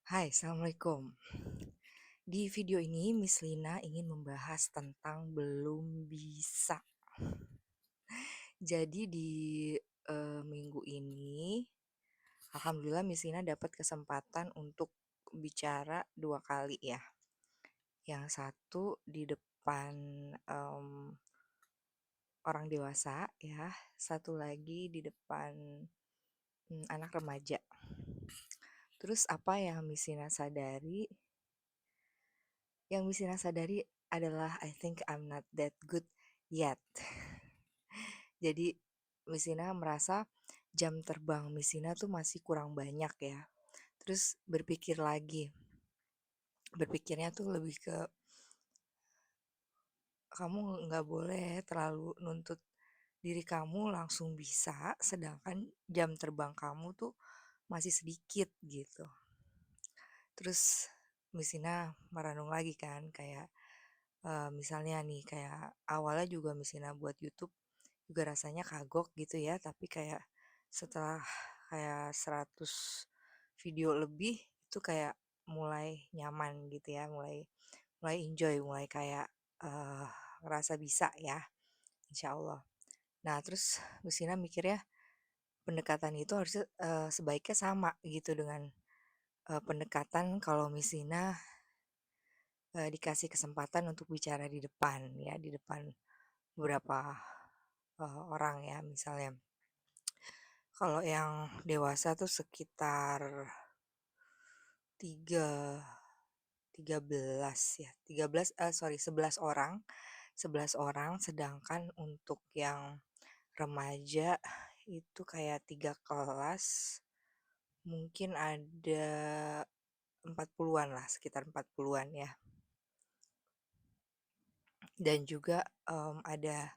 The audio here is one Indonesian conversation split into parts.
Hai, Assalamualaikum. Di video ini Miss Lina ingin membahas tentang belum bisa. Jadi di minggu ini, alhamdulillah Miss Lina dapat kesempatan untuk bicara 2 kali ya. Yang satu di depan orang dewasa ya, satu lagi di depan anak remaja. Terus apa yang Miss Lina sadari? Yang Miss Lina sadari adalah I think I'm not that good yet. Jadi Miss Lina merasa jam terbang Miss Lina tuh masih kurang banyak ya. Terus berpikirnya tuh lebih ke kamu nggak boleh terlalu nuntut diri kamu langsung bisa, sedangkan jam terbang kamu tuh masih sedikit gitu. Terus Miss Lina merenung lagi kan kayak misalnya nih kayak awalnya juga Miss Lina buat YouTube juga rasanya kagok gitu ya, tapi kayak setelah kayak 100 video lebih itu kayak mulai nyaman gitu ya, mulai mulai enjoy, mulai kayak eh, ngerasa bisa ya, insya Allah. Nah terus Lucina mikirnya pendekatan itu harusnya sebaiknya sama gitu dengan pendekatan kalau Misina dikasih kesempatan untuk bicara di depan ya, di depan beberapa orang ya, misalnya kalau yang dewasa tuh sekitar tiga 13 ya, 13 sorry 11 orang, 11 orang, sedangkan untuk yang remaja itu kayak 3 kelas, mungkin ada 40-an lah, sekitar 40-an ya. Dan juga ada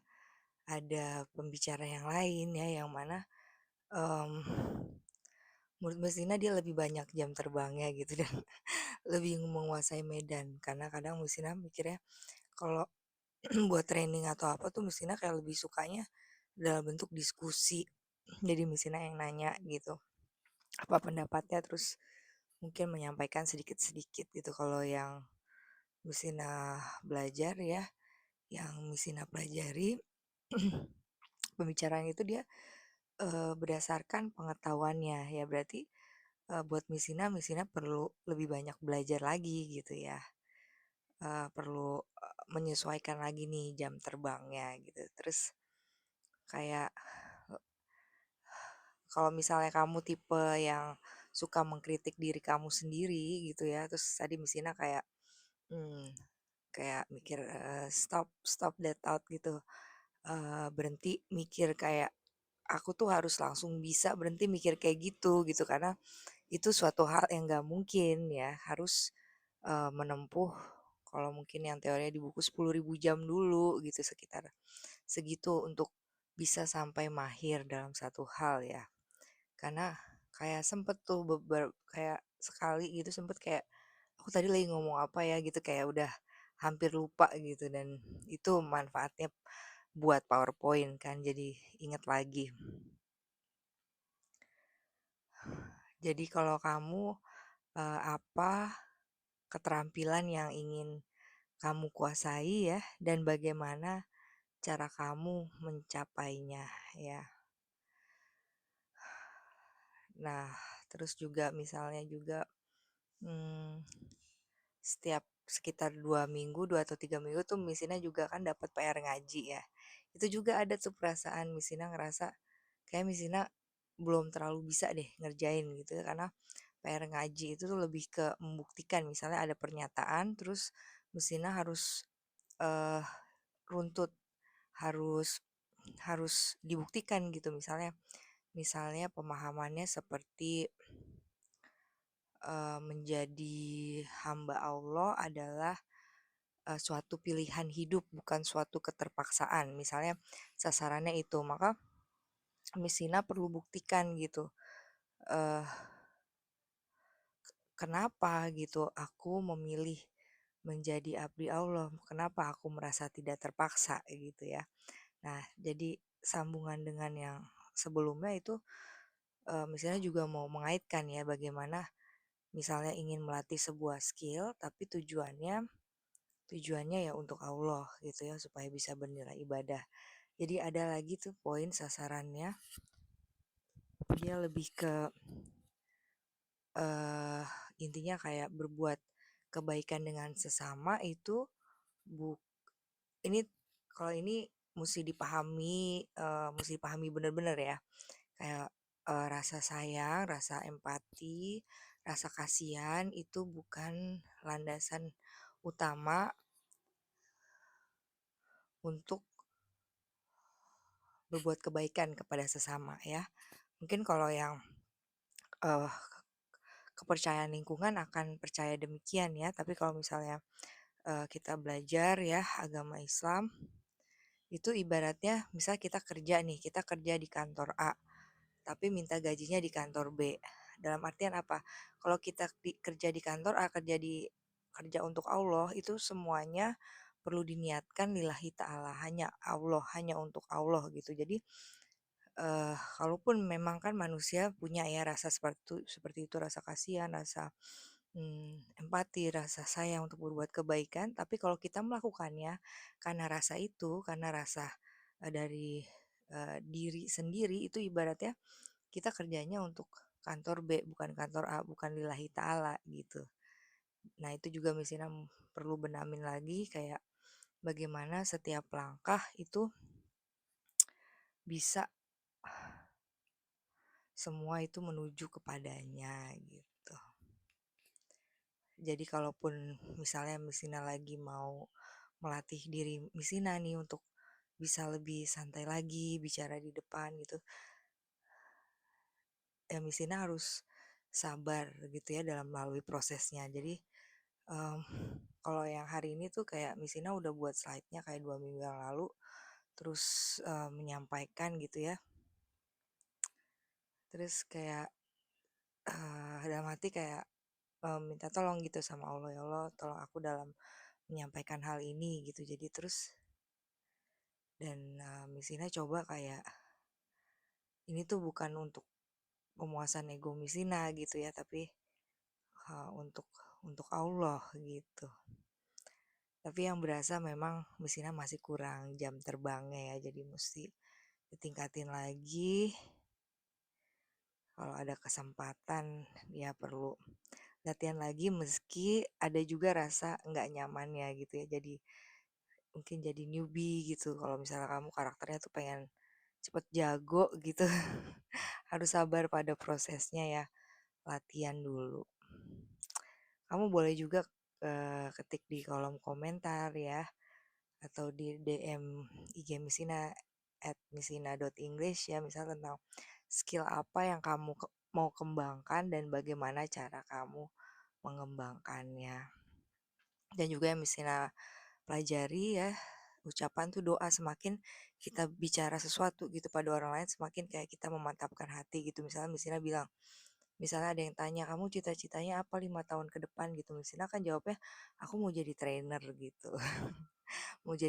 pembicara yang lain ya, yang mana um, menurut Mbak Sina dia lebih banyak jam terbangnya gitu dan lebih menguasai medan, karena kadang Mbak Sina mikirnya kalau buat training atau apa tuh Mbak Sina kayak lebih sukanya dalam bentuk diskusi, jadi Mbak Sina yang nanya gitu apa pendapatnya, terus mungkin menyampaikan sedikit-sedikit gitu. Kalau yang Mbak Sina belajar ya, yang Mbak Sina pelajari pembicaraan itu dia berdasarkan pengetahuannya ya, berarti buat Misina perlu lebih banyak belajar lagi gitu ya, perlu menyesuaikan lagi nih jam terbangnya gitu. Terus kayak kalau misalnya kamu tipe yang suka mengkritik diri kamu sendiri gitu ya, terus tadi Misina kayak kayak mikir stop stop that out gitu, berhenti mikir kayak aku tuh harus langsung bisa, berhenti mikir kayak gitu karena itu suatu hal yang nggak mungkin ya, harus menempuh kalau mungkin yang teorinya di buku 10.000 jam dulu gitu, sekitar segitu untuk bisa sampai mahir dalam satu hal ya. Karena kayak sempet tuh kayak sekali gitu, sempet kayak aku tadi lagi ngomong apa ya gitu, kayak udah hampir lupa gitu, dan itu manfaatnya buat PowerPoint kan, jadi inget lagi. Jadi kalau kamu apa keterampilan yang ingin kamu kuasai ya, dan bagaimana cara kamu mencapainya ya. Nah, terus juga misalnya juga hmm, setiap sekitar 2 minggu, 2 atau 3 minggu tuh Misina juga kan dapat PR ngaji ya. Itu juga ada tuh perasaan Misina ngerasa kayak Misina belum terlalu bisa deh ngerjain gitu ya, karena PR ngaji itu tuh lebih ke membuktikan, misalnya ada pernyataan terus Misina harus eh, runtut, harus harus dibuktikan gitu, misalnya misalnya pemahamannya seperti menjadi hamba Allah adalah suatu pilihan hidup, bukan suatu keterpaksaan, misalnya sasarannya itu, maka Misina perlu buktikan gitu, eh, kenapa gitu aku memilih menjadi abdi Allah, kenapa aku merasa tidak terpaksa gitu ya. Nah, jadi sambungan dengan yang sebelumnya itu misalnya juga mau mengaitkan ya, bagaimana misalnya ingin melatih sebuah skill tapi tujuannya ya untuk Allah gitu ya supaya bisa bernilai ibadah. Jadi ada lagi tuh poin sasarannya, dia lebih ke eh intinya kayak berbuat kebaikan dengan sesama itu bu ini kalau ini mesti dipahami bener-bener ya. Kayak rasa sayang, rasa empati, rasa kasihan itu bukan landasan utama untuk berbuat kebaikan kepada sesama ya. Mungkin kalau yang eh, kepercayaan lingkungan akan percaya demikian ya, tapi kalau misalnya kita belajar ya agama Islam, itu ibaratnya misal kita kerja di kantor A, tapi minta gajinya di kantor B. Dalam artian apa? Kalau kerja di kantor A, kerja untuk Allah, itu semuanya perlu diniatkan lillahi ta'ala, hanya Allah, hanya untuk Allah gitu. Jadi kalaupun memang kan manusia punya ya rasa seperti itu, rasa kasihan, rasa empati, rasa sayang untuk berbuat kebaikan, tapi kalau kita melakukannya karena rasa itu, karena rasa dari diri sendiri, itu ibaratnya kita kerjanya untuk kantor B, bukan kantor A, bukan lillahi ta'ala gitu. Nah itu juga misalnya perlu benamin lagi kayak bagaimana setiap langkah itu bisa semua itu menuju kepadanya gitu. Jadi kalaupun misalnya Misina lagi mau melatih diri Misina nih untuk bisa lebih santai lagi bicara di depan gitu, ya Misina harus sabar gitu ya dalam melalui prosesnya. Jadi um, kalau yang hari ini tuh kayak Misina udah buat slide-nya kayak 2 minggu yang lalu, terus menyampaikan gitu ya, terus kayak dalam hati kayak minta tolong gitu sama Allah, ya Allah tolong aku dalam menyampaikan hal ini gitu. Jadi terus dan Misina coba kayak ini tuh bukan untuk pemuasan ego Misina gitu ya, tapi untuk Allah gitu. Tapi yang berasa memang Misina masih kurang jam terbangnya ya, jadi mesti ditingkatin lagi. Kalau ada kesempatan ya perlu latihan lagi meski ada juga rasa nggak nyamannya gitu ya. Jadi mungkin jadi newbie gitu. Kalau misalnya kamu karakternya tuh pengen cepet jago gitu, harus sabar pada prosesnya ya, latihan dulu. Kamu boleh juga ketik di kolom komentar ya, atau di DM IG Misina @misina.english ya, misal tentang skill apa yang kamu mau kembangkan dan bagaimana cara kamu mengembangkannya. Dan juga yang Misina pelajari ya, ucapan tuh doa, semakin kita bicara sesuatu gitu pada orang lain, semakin kayak kita memantapkan hati gitu. Misalnya Misina bilang, misalnya ada yang tanya, kamu cita-citanya apa 5 tahun ke depan gitu, Misina kan jawabnya aku mau jadi trainer gitu. Mau jadi